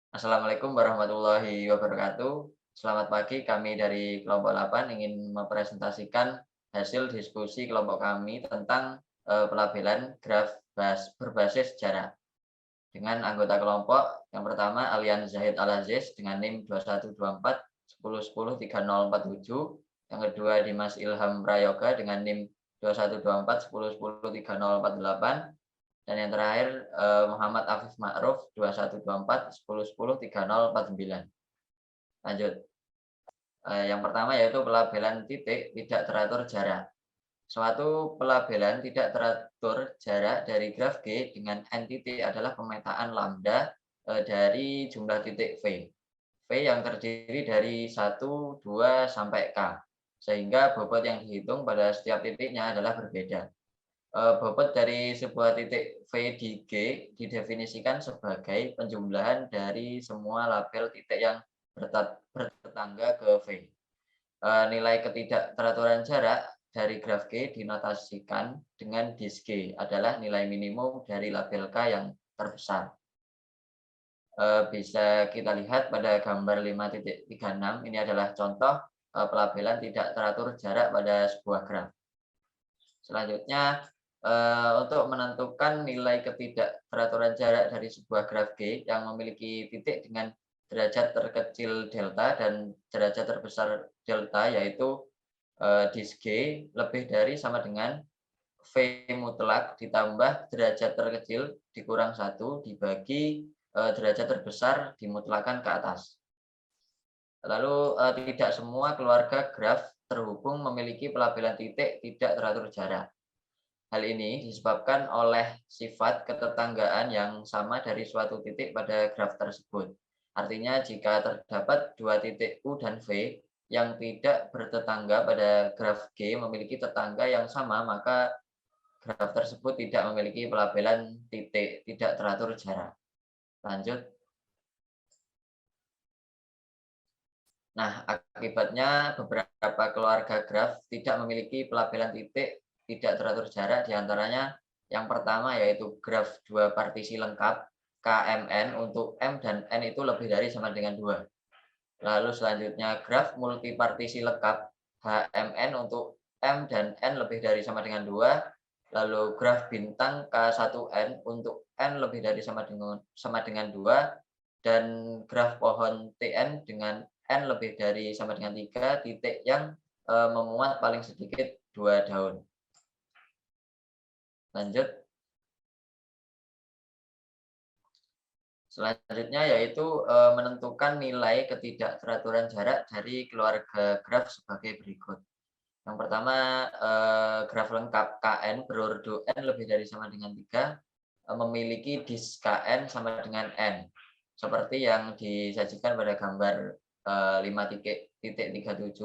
Assalamualaikum warahmatullahi wabarakatuh. Selamat pagi, kami dari kelompok 8 ingin mempresentasikan hasil diskusi kelompok kami tentang pelabelan graf berbasis jarak. Dengan anggota kelompok yang pertama Alian Zahid Al-Aziz dengan NIM 2124 1010 3047, yang kedua Dimas Ilham Prayoga dengan NIM 2124 1010 3048, dan yang terakhir Muhammad Afif Ma'ruf 2124 1010 3049. Lanjut. Yang pertama yaitu pelabelan titik tidak teratur jarak. Suatu pelabelan tidak teratur jarak dari graf G dengan n titik adalah pemetaan lambda dari jumlah titik V. V yang terdiri dari 1, 2, sampai K. Sehingga bobot yang dihitung pada setiap titiknya adalah berbeda. Bobot dari sebuah titik V di G didefinisikan sebagai penjumlahan dari semua label titik yang bertetangga ke V. Nilai ketidakteraturan jarak dari graf G dinotasikan dengan dis G adalah nilai minimum dari label K yang terbesar. Bisa kita lihat pada gambar 5.36, ini adalah contoh pelabelan tidak teratur jarak pada sebuah graf. Selanjutnya, untuk menentukan nilai ketidakteraturan jarak dari sebuah graf G yang memiliki titik dengan derajat terkecil delta dan derajat terbesar delta, yaitu dis G lebih dari sama dengan V mutlak ditambah derajat terkecil dikurang 1 dibagi derajat terbesar dimutlakan ke atas. Lalu tidak semua keluarga graf terhubung memiliki pelabelan titik tidak teratur jarak. Hal ini disebabkan oleh sifat ketetanggaan yang sama dari suatu titik pada graf tersebut. Artinya jika terdapat dua titik U dan V yang tidak bertetangga pada graf G memiliki tetangga yang sama, maka graf tersebut tidak memiliki pelabelan titik tidak teratur jarak. Lanjut. Nah, akibatnya beberapa keluarga graf tidak memiliki pelabelan titik tidak teratur jarak, diantaranya yang pertama yaitu graf dua partisi lengkap KMN untuk M dan N itu lebih dari sama dengan 2. Lalu selanjutnya graf multipartisi lengkap HMN untuk M dan N lebih dari sama dengan 2. Lalu graf bintang K1N untuk N lebih dari sama dengan 2. Dan graf pohon TN dengan N lebih dari sama dengan 3 titik yang memuat paling sedikit 2 daun. Lanjut. Selanjutnya yaitu menentukan nilai ketidakteraturan jarak dari keluarga graf sebagai berikut. Yang pertama, graf lengkap KN berordo N lebih dari sama dengan 3 memiliki dis KN sama dengan N. Seperti yang disajikan pada gambar 5.37.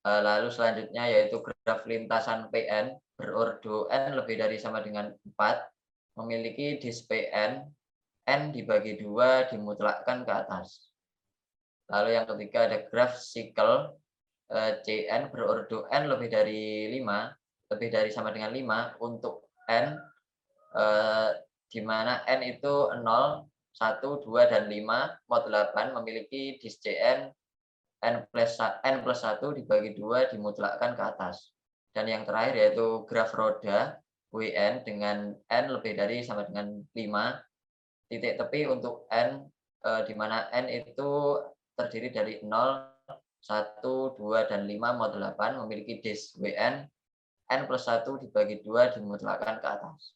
Lalu selanjutnya yaitu graf lintasan PN berordo N lebih dari sama dengan 4 memiliki dis PN N dibagi 2 dimutlakkan ke atas. Lalu yang ketiga ada graf sikel CN berordo N lebih dari 5 lebih dari sama dengan 5 untuk N di mana N itu 0, 1, 2, dan 5 mod 8 memiliki dis CN N plus 1 dibagi 2 dimutlakkan ke atas. Dan yang terakhir yaitu graf roda WN dengan N lebih dari sama dengan 5 titik tepi untuk N di mana N itu terdiri dari 0, 1, 2, dan 5 mod 8 memiliki dis WN N plus 1 dibagi 2 dimutlakkan ke atas.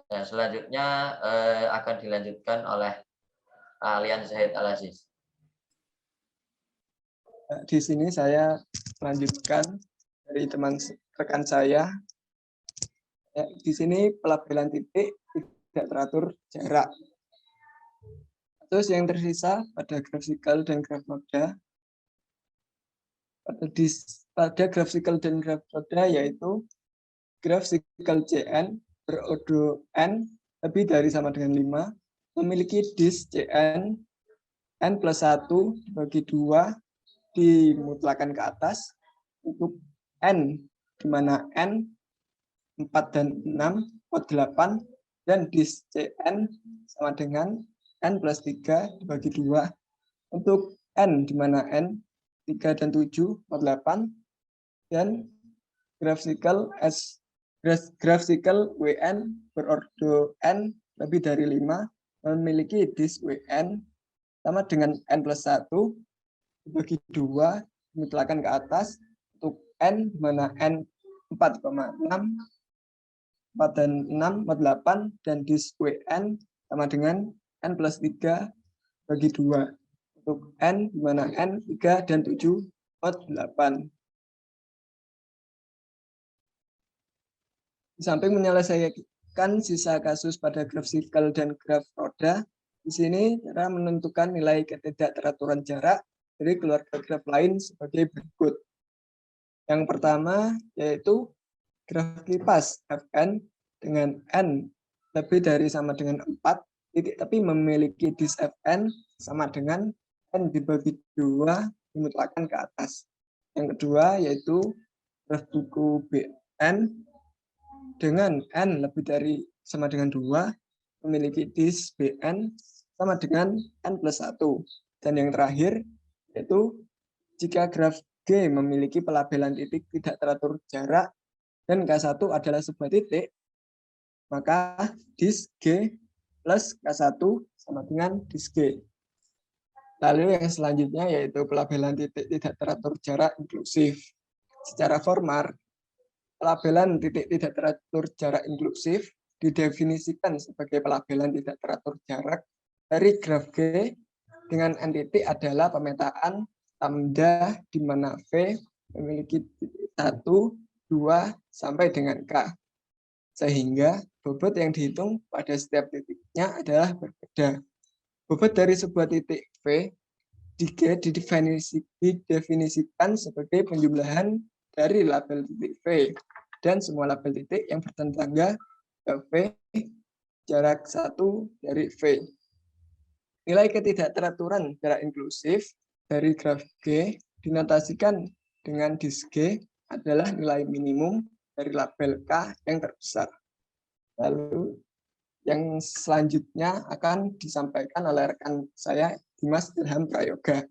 Dan selanjutnya akan dilanjutkan oleh Alian Zahid Al-Aziz. Di sini saya melanjutkan dari rekan saya. Di sini pelabelan titik tidak teratur jarak. Terus yang tersisa pada graf sikel dan graf roda. Pada graf sikel dan graf roda yaitu graf sikel CN berordo N lebih dari sama dengan 5 memiliki dis CN N plus 1 dibagi 2 dimutlakan ke atas untuk N, di mana N 4 dan 6 mod 8 dan dis Cn sama dengan n plus 3 dibagi 2. Untuk n, di mana n 3 dan 7, 8, dan graphical Wn berordo n lebih dari 5 memiliki dis Wn sama dengan n plus 1 dibagi 2 dimutlakkan ke atas. Untuk n, di mana n 4,6, 4 dan 6, 8, dan dis Wn sama dengan n plus 3 bagi 2. Untuk n, di mana n 3 dan 7, 8. Di samping menyelesaikan sisa kasus pada graf sikal dan graf roda, di sini cara menentukan nilai ketidakteraturan jarak dari keluarga graf lain sebagai berikut. Yang pertama yaitu graf kipas Fn dengan n lebih dari sama dengan 4 titik, tapi memiliki dis Fn sama dengan n dibagi 2 dimutlakkan ke atas. Yang kedua yaitu graf buku Bn dengan n lebih dari sama dengan 2 memiliki dis Bn sama dengan n plus 1. Dan yang terakhir yaitu jika graf G memiliki pelabelan titik tidak teratur jarak dan K1 adalah sebuah titik, maka dis G plus K1 sama dengan dis G. Lalu yang selanjutnya yaitu pelabelan titik tidak teratur jarak inklusif. Secara formal, pelabelan titik tidak teratur jarak inklusif didefinisikan sebagai pelabelan tidak teratur jarak dari graf G dengan n titik adalah pemetaan lambda di mana V memiliki titik 1, 2, sampai dengan K. Sehingga bobot yang dihitung pada setiap titiknya adalah berbeda. Bobot dari sebuah titik V di G didefinisikan sebagai penjumlahan dari label titik V dan semua label titik yang bertetangga ke V jarak 1 dari V. Nilai ketidakteraturan jarak inklusif dari graf G dinotasikan dengan dis G adalah nilai minimum dari label K yang terbesar. Lalu yang selanjutnya akan disampaikan oleh rekan saya, Dimas Ilham Prayoga.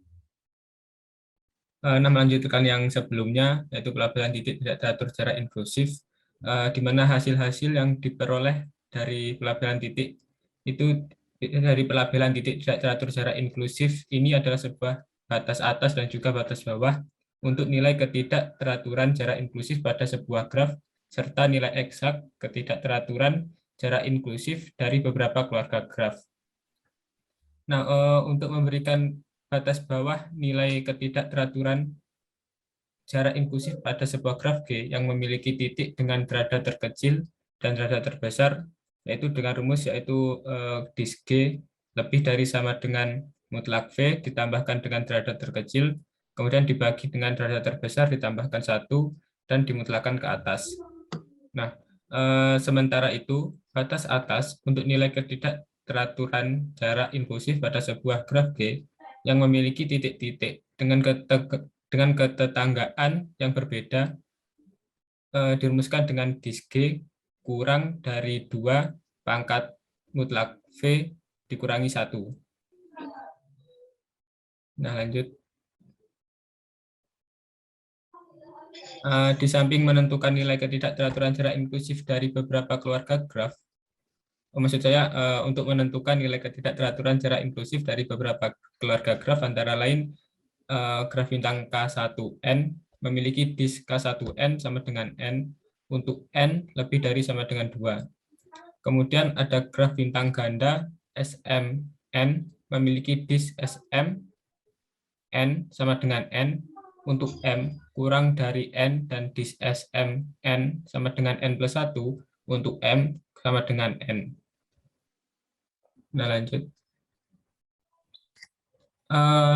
Nah, melanjutkan yang sebelumnya, yaitu pelabelan titik tidak teratur jarak inklusif, di mana hasil-hasil yang diperoleh dari pelabelan titik itu dari pelabelan titik tidak teratur jarak inklusif ini adalah sebuah batas atas dan juga batas bawah untuk nilai ketidakteraturan jarak inklusif pada sebuah graf serta nilai eksak ketidakteraturan jarak inklusif dari beberapa keluarga graf. Nah, untuk memberikan batas bawah nilai ketidakteraturan jarak inklusif pada sebuah graf G yang memiliki titik dengan derajat terkecil dan derajat terbesar, yaitu dengan rumus yaitu dis G lebih dari sama dengan mutlak V ditambahkan dengan derajat terkecil, kemudian dibagi dengan derajat terbesar ditambahkan 1 dan dimutlakan ke atas. Nah, sementara itu batas atas untuk nilai ketidakteraturan jarak inklusif pada sebuah graf G yang memiliki titik-titik dengan ketetanggaan yang berbeda dirumuskan dengan dis G kurang dari 2 pangkat mutlak V dikurangi 1. Nah, lanjut. Di samping menentukan nilai ketidakteraturan jarak inklusif dari beberapa keluarga graf, maksud saya untuk menentukan nilai ketidakteraturan jarak inklusif dari beberapa keluarga graf antara lain graf bintang K1N memiliki dis K1N sama dengan N untuk N lebih dari sama dengan 2. Kemudian ada graf bintang ganda SMN memiliki dis SM N sama dengan N untuk M kurang dari N dan dis SMN sama dengan N plus 1 untuk M sama dengan N. Nah, lanjut.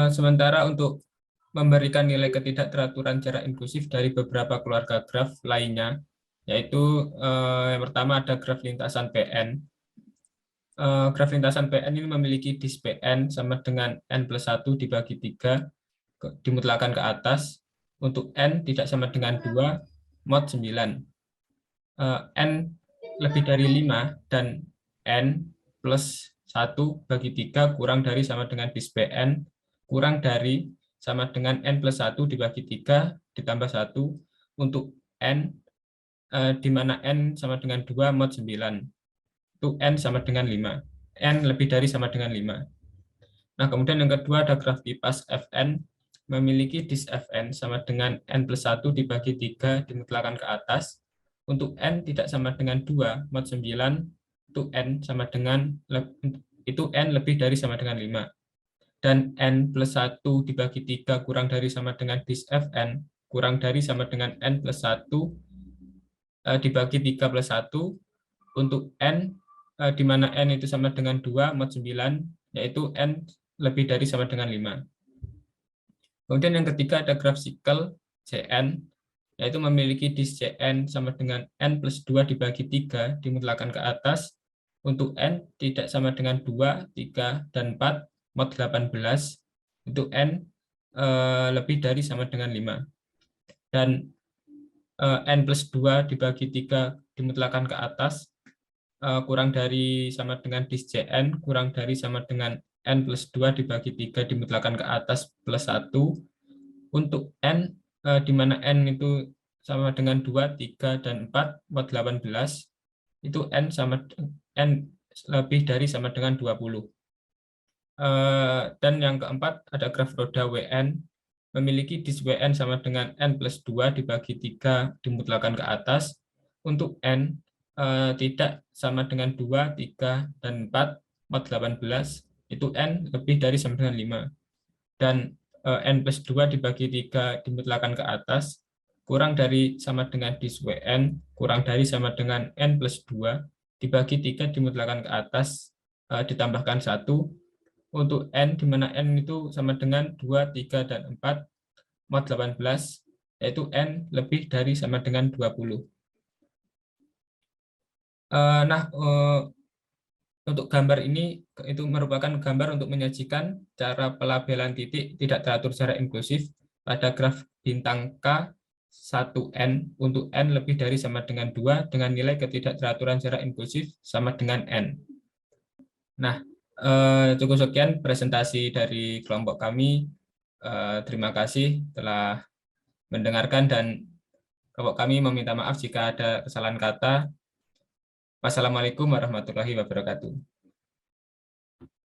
Sementara untuk memberikan nilai ketidakteraturan jarak inklusif dari beberapa keluarga graf lainnya, yaitu yang pertama ada graf lintasan PN. Graf lintasan PN ini memiliki dis PN sama dengan N plus 1 dibagi 3, dimutlakan ke atas. Untuk N tidak sama dengan 2, mod 9. N lebih dari 5 dan N plus 1 bagi 3 kurang dari sama dengan dis Bn kurang dari sama dengan N plus 1 dibagi 3 ditambah 1 untuk N di mana N sama dengan 2 mod 9. Itu N sama dengan 5. N lebih dari sama dengan 5. Nah, kemudian yang kedua ada graf tipas Fn memiliki dis Fn sama dengan N plus 1 dibagi 3 dimutlakkan ke atas. Untuk N tidak sama dengan 2 mod 9 itu N sama dengan N lebih dari sama dengan 5. Dan N plus 1 dibagi 3 kurang dari sama dengan dis Fn kurang dari sama dengan N plus 1 dibagi 3 plus 1 untuk N di mana N itu sama dengan 2 mod 9 yaitu N lebih dari sama dengan 5. Kemudian yang ketiga ada graf sikel Cn yaitu memiliki dis Cn sama dengan N plus 2 dibagi 3 dimutlakkan ke atas. Untuk N tidak sama dengan 2, 3, dan 4 mod 18 itu N lebih dari sama dengan 5. Dan N plus 2 dibagi 3 dimutlakkan ke atas kurang dari sama dengan dis Cn kurang dari sama dengan N plus 2 dibagi 3 dimutlakkan ke atas plus 1. Untuk N di mana N itu sama dengan 2, 3, dan 4 mod 18 itu N lebih dari sama dengan 20. Dan yang keempat ada graf roda Wn memiliki dis Wn sama dengan N plus 2 dibagi 3 dimutlakkan ke atas. Untuk N tidak sama dengan 2, 3, dan 4 mod 18 itu N lebih dari sama dengan 5. Dan N plus 2 dibagi 3 dimutlakkan ke atas kurang dari sama dengan dis Wn kurang dari sama dengan N plus 2 dibagi 3 dimutlakkan ke atas ditambahkan 1 untuk N di mana N itu sama dengan 2, 3, dan 4 mod 18 yaitu N lebih dari sama dengan 20. Untuk gambar ini itu merupakan gambar untuk menyajikan cara pelabelan titik tidak teratur secara inklusif pada graf bintang K 1N untuk N lebih dari sama dengan 2 dengan nilai ketidakteraturan secara inklusif sama dengan N. Nah, cukup sekian presentasi dari kelompok kami. Terima kasih telah mendengarkan dan kelompok kami meminta maaf jika ada kesalahan kata. Wassalamualaikum warahmatullahi wabarakatuh.